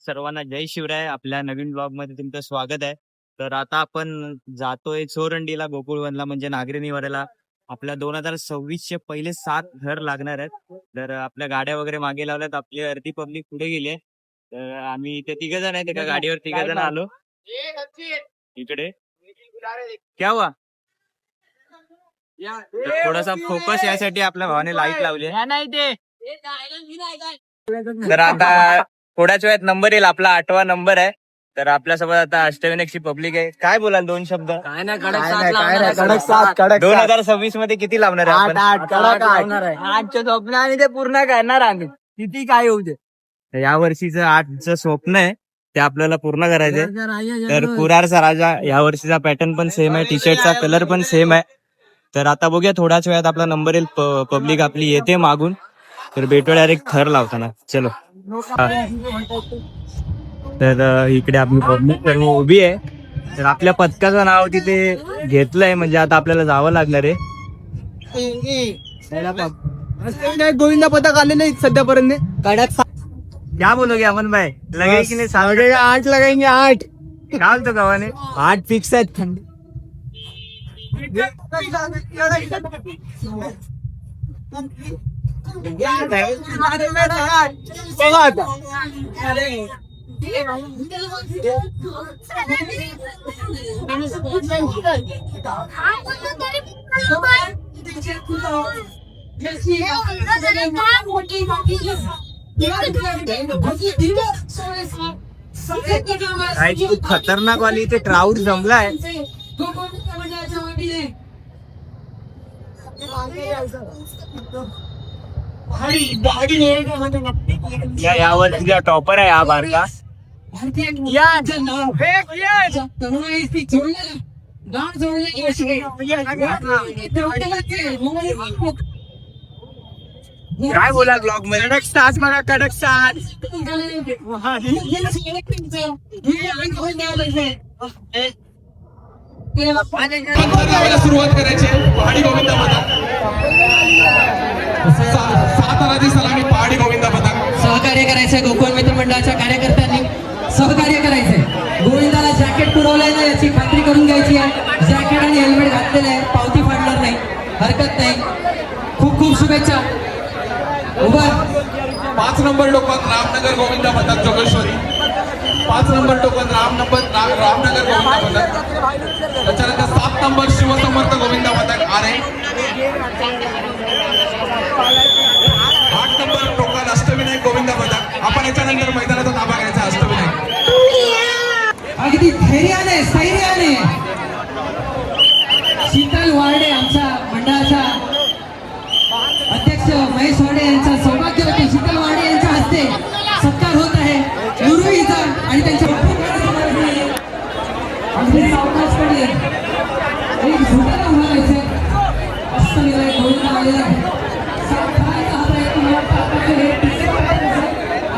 सर्वांना जय शिवराय. आपल्या नवीन ब्लॉग मध्ये तुमचं स्वागत आहे. तर आता आपण जातोय चोरंडीला, गोकुळवनला म्हणजे नागरी निवाऱ्याला. आपल्या 2026 चे पहिले 7 घर लागणार आहेत. तर आपल्या गाड्या वगैरे मागे लावल्यात, आपली अर्धी पब्लिक पुढे गेली आहे. तर आम्ही इथे 3 जण आहेत, एका गाडीवर 3 जण आलो इकडे. क्या हुआ? तर थोडासा फोकस यासाठी आपल्या भावाने लाईट लावली आहे. तर आता थोड्याच वेळात नंबर येईल, आपला 8वा नंबर आहे. तर आपल्यासोबत आता अष्टविनायकची पब्लिक आहे. काय बोलाल 2 शब्द? काय नाही, कडक साथ 2026 मध्ये किती लावणार आहे आपण? 8चं स्वप्न आणि ते पूर्ण करणार आम्ही, किती काय होऊ दे. या वर्षीचं 8चं स्वप्न आहे ते आपल्याला पूर्ण करायचंय. तर कुरारचा राजा या वर्षीचा पॅटर्न पण सेम आहे, टी शर्टचा कलर पण सेम आहे. तर आता बघूया, थोड्याच वेळात आपला नंबर येईल. पब्लिक आपली येते मागून. तर भेटू डायरेक्ट थर लावताना. चलो. तर इकडे आपली पब्लिक सर्व उभी आहे. तर आपल्या पथकाचं नाव तिथे घेतलंय, म्हणजे आता आपल्याला जावं लागणार आहे. गोविंदा पथक आलेले सध्यापर्यंत. कडक क्या बोलोगे अमन भाई? लगे की नाही? 8 लगाएंगे 8. काल तो गव्हाने 8 फिक्स आहेत. थंडी बघा आता. खूप खतरनाक वाली इथे क्राऊड जमलाय. या वर्षीचा टॉपर आहे हा बारका. काय बोला ब्लॉग मध्ये? कडक साथ म्हणा, कडक साथ. सुरुवात करायची पहाडी गोविंदा पथक. 7 आराची सलामी पहाडी गोविंदा पथक. सहकार्य करायचंय गोकुळ मित्र मंडळाच्या कार्यकर्त्यांनी, सहकार्य करायचंय. गोविंदाला जॅकेट पुरवलंय ना याची खात्री करून घ्यायची आहे. जॅकेट आणि हेल्मेट घातलेलं आहे, पावती फाडणार नाही, हरकत नाही. खूप खूप शुभेच्छा. उभा 5 नंबर टोकन रामनगर गोविंदा पथक जोगेश्वरी. 5 नंबर टोकन रामनगर गोविंदा पथक. त्याच्यानंतर 7 नंबर शिवसमर्थ गोविंदा पथक आरे. 8 नंबर टोकन अष्टविनायक गोविंदा पथक. आपण याच्यानंतर मैदानाचा ताबा घ्यायचा. अष्टविनायक अगदी धैर्याने स्थैर्याने शीतल वार्डे आमच्या मंडळाच्या अध्यक्ष महेश वाडे यांचा सौभाग्यवती शीतल वाडे यांच्या हस्ते सत्कार होत आहे गुरुईचा. आणि त्यांच्या अगदी सावकाशपणे एक झोपायला उभारायचे. अष्टविनायक गोविंदा आलेला आहे. सावकाराचा हा प्रयत्न मोठा आहे.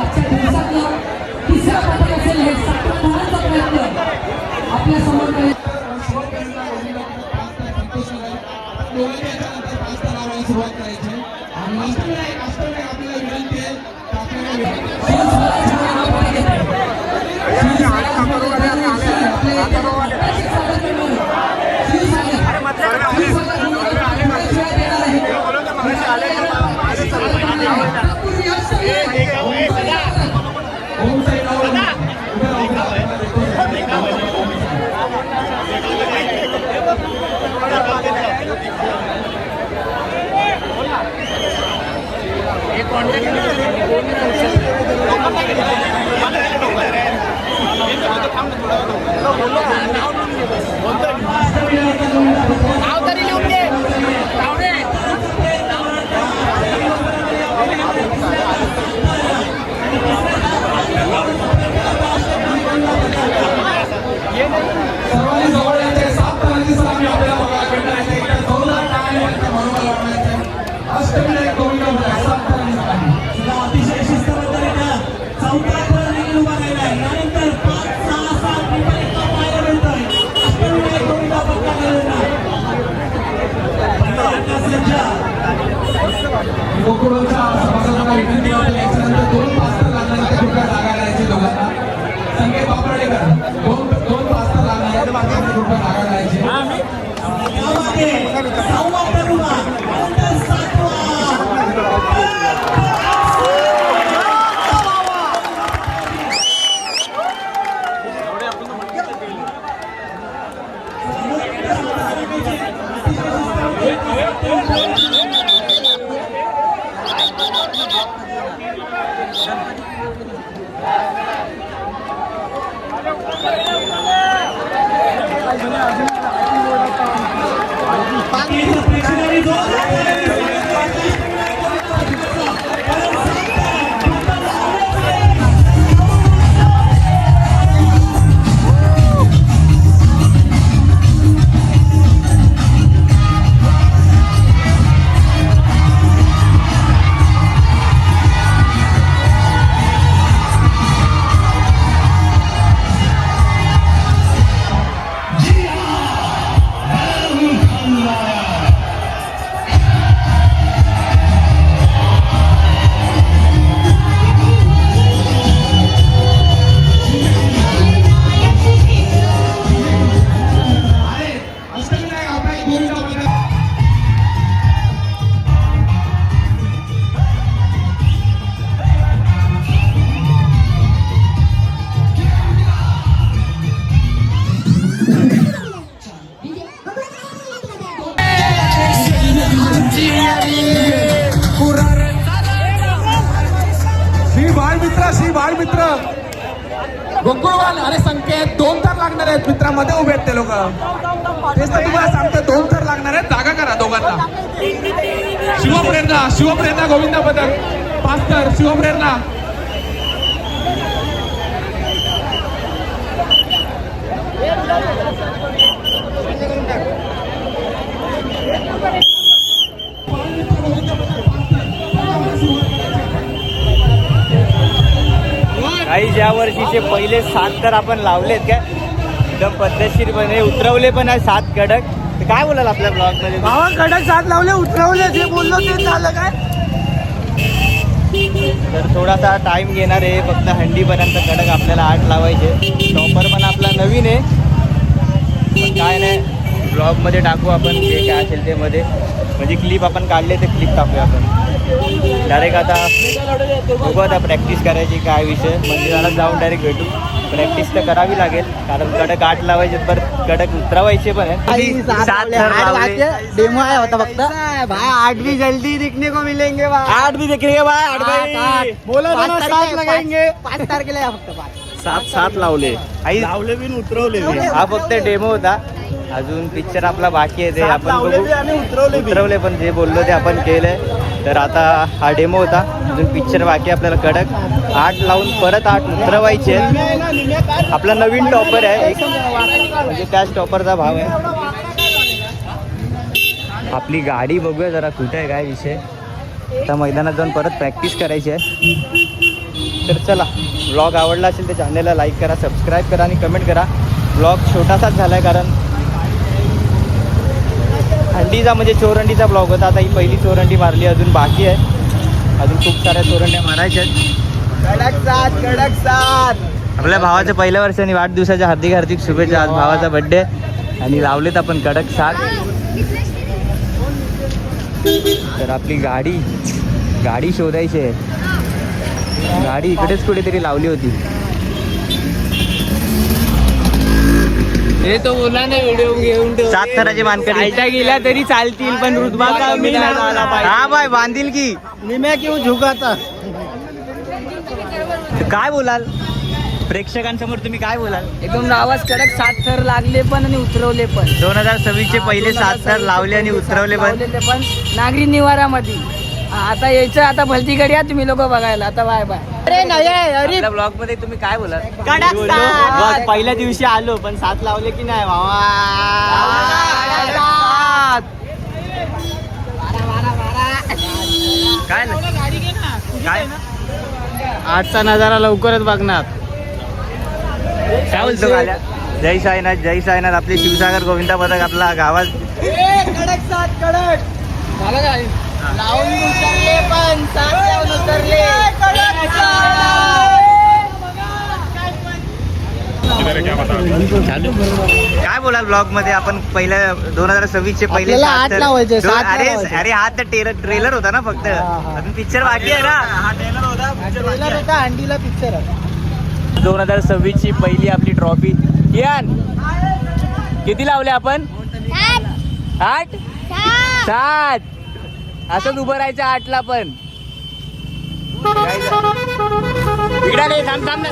आजच्या दिवसातला 3रा पथक असेल हे. सावकाराचा प्रयत्न आपल्या समोर सुरुवात करायची. आणि अष्टविनायक आपल्याला विनंती आहे. अतिशय शिस्तबद्धरित्या 4था पाडेकर दोन वाजता लागणार आहेत, बाकी रुपये लागायला यायचे. श्री बाळमित्र गोकुळवाल अरे संकेत 2 तार लागणार आहेत मित्रांमध्ये उभे आहेत ते लोक. तेच तर तुम्हाला सांगतो 2 तार लागणार आहेत, जागा करा दोघांना. शिवप्रेरणा गोविंद पदक 5 तार शिवप्रेरणा. काही ज्या वर्षीचे पहिले 7 तर आपण लावलेत काय एकदम पद्धतशीरपणे उतरवले पण आहे 7 कडक. तर काय बोलाल आपल्या ब्लॉग मध्ये? भावा कडक 7 लावले, उतरवले, जे बोललो ते झालं काय. तर थोडासा टाइम घेणार आहे, फक्त हंडीपर्यंत कडक आपल्याला 8 लावायचे. टॉपर पण आपला नवीन आहे, पण काय नाही ब्लॉगमध्ये टाकू आपण जे काय असेल ते मध्ये. म्हणजे क्लिप आपण काढले ते क्लिप टाकूया आपण डायरेक्ट. आता बघू आता प्रॅक्टिस करायची काय विषय, मंदिराला जाऊन डायरेक्ट भेटू. प्रॅक्टिस तर करावी लागेल कारण कडक 8 लावायचे, परत कडक उतरवायचे पण आहेत. 7 लावले. डेमो आहे होता फक्त भाई. 8 भी जल्दी दिखने को मिलेंगे भाई. 8 भी देख रही है भाई. 8 भाई बोला 7 लगाएंगे. 5 तारखेला फक्त 7 लावले. आई लावले बी उतरवले. हा फक्त डेमो होता, अजून पिक्चर आपला बाकी आहे ते आपण बघू. उतरवले पण जे बोललो ते आपण केलंय. तर आता हा डेमो होता, अजून पिक्चर बाकी आपल्याला कडक 8 लावून परत 8 उतरवायचे. आपला नवीन टॉपर आहे एक, म्हणजे त्याच टॉपरचा भाव आहे. आपली गाडी बघूया जरा कुठे आहे काय विषय. आता मैदानात जाऊन परत प्रॅक्टिस करायची आहे. तर चला, ब्लॉग आवडला असेल तर चॅनलला लाईक करा, सबस्क्राईब करा आणि कमेंट करा. ब्लॉग छोटासाच झाला आहे कारण हंडीचा म्हणजे चोरंडीचा ब्लॉग होता. आता ही पहिली चोरंडी मारली, अजून बाकी आहे, अजून खूप साऱ्या चोरंड्या मारायच्या आहेत. कडक 7. आपल्या भावाच्या पहिल्या वर्षाने वाढदिवसाच्या हार्दिक हार्दिक शुभेच्छा. आज भावाचा बर्थडे आणि लावलेत आपण कडक 7. तर आपली गाडी शोधायची आहे. गाडी इकडेच कुठेतरी लावली होती. हे तो बोला ना व्हिडिओ घेऊन 7 थराची मानकरी गेल्या तरी चालतील, पण रुतबा कमी नाही झाला पाहिजे. हा बाय बांधील की निम्या किंवा झुकाचा. काय बोलाल प्रेक्षकांसमोर, तुम्ही काय बोलाल? एकदम आवाज कडक 7 थर लागले पण आणि उतरवले पण. 2026 चे पहिले 7 थर लावले आणि उतरवले पण. पण नागरी निवारामध्ये आता यायचं. आता भलती गाडी या तुम्ही लोक बघायला. आता बाय बाय. अरे नाही अरे ब्लॉग मध्ये तुम्ही काय बोलाल? कडक पहिल्या दिवशी आलो पण 7 लावले की नाही भावा? काय काय 8चा नजारा लवकरच बघणार. काय बोलतो गाल्या? जय साईनाथ, जय साईनाथ. आपले शिवसागर गोविंदा पदक आपला गावात कडक 7 कडक झालं काय लावून उतरले पण 7 लावून उतरले. काय बोलाल ब्लॉग मध्ये आपण पहिल्या 2026 चे पहिले आपल्याला सात आठ तर- लावायचे, दोन- सात अरे लावायचे. अरे हा तर ट्रेलर होता ना फक्त अजून पिक्चर बाकी आहे ना हा ट्रेलर होता अंडीला पिक्चर आहे 2026 ची पहिली आपली ट्रॉफी कियान किती लावले आपण 8 7 असंच उभं राहायचं 8 ला पण इकडे आले, थांब थांब ना.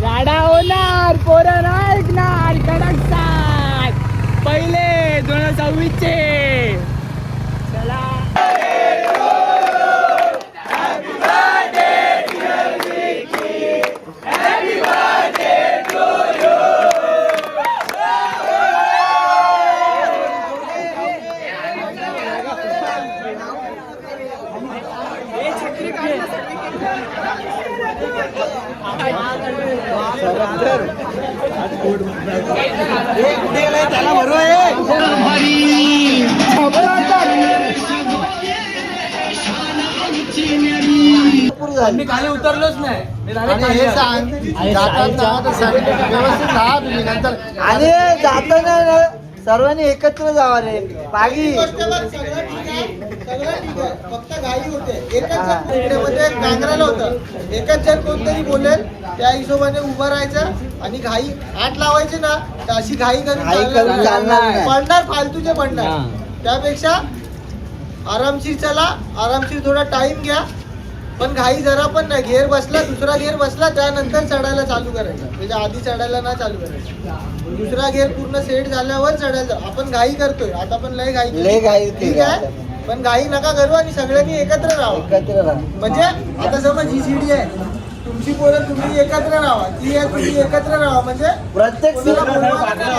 गाडा होणार पोरं नाही ऐकणार कडक साथ पहिले 2026 चे चला मी खाली उतरलोच नाही आणि हे सांग जाताना व्यवस्थित राहा तुम्ही नंतर आणि जाताना ना सर्वांनी एकत्र जावा रे बागी फक्त घाई होते एकच मध्ये गांगराला होतं एकच जण कोणतरी बोलेल त्या हिशोबाने उभं राहायचं आणि घाई 8 लावायचे ना तर अशी घाई करून चालणार नाही. पडणार फालतूचे पडणार त्यापेक्षा आरामशीर चला आरामशीर थोडा टाइम घ्या पण घाई जरा पण नाही घेर बसला दुसरा घेर बसला त्यानंतर चढायला चालू करायचा म्हणजे आधी चढायला ना चालू करायचं दुसरा घेर पूर्ण सेट झाल्यावर चढायला आपण घाई करतोय आता पण लय घाई ठीक आहे पण घाई नका करू आणि सगळ्यांनी एकत्र राहा म्हणजे आता समज ही सीडी आहे तुमची पोरं तुम्ही एकत्र राहा ती आहे तुम्ही एकत्र राहा म्हणजे प्रत्येक कोणाला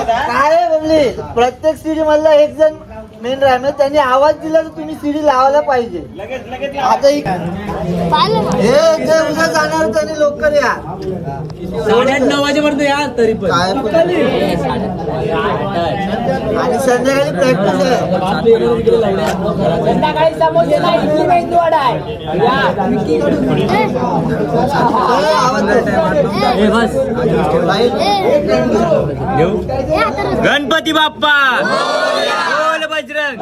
काय आहे बोलली प्रत्येक सीडी मधला एक जण मेन राहणार त्यांनी आवाज दिला तर तुम्ही सीडी लावायला पाहिजे आता हे जे उद्या जाणार त्यांनी लवकर या 9:30 वाजेपर्यंत या तरी पण काय पण आणि संध्याकाळी प्रॅक्टिस आहे संध्याकाळी समोसेला इडली मेंदू वडा आहे या गणपती बाप्पा बोल बजरंग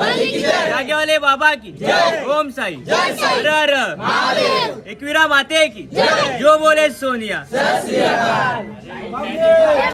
जागेवाले बाबा की ओम साई हर हर एकविरा माते की जो बोले सोनिया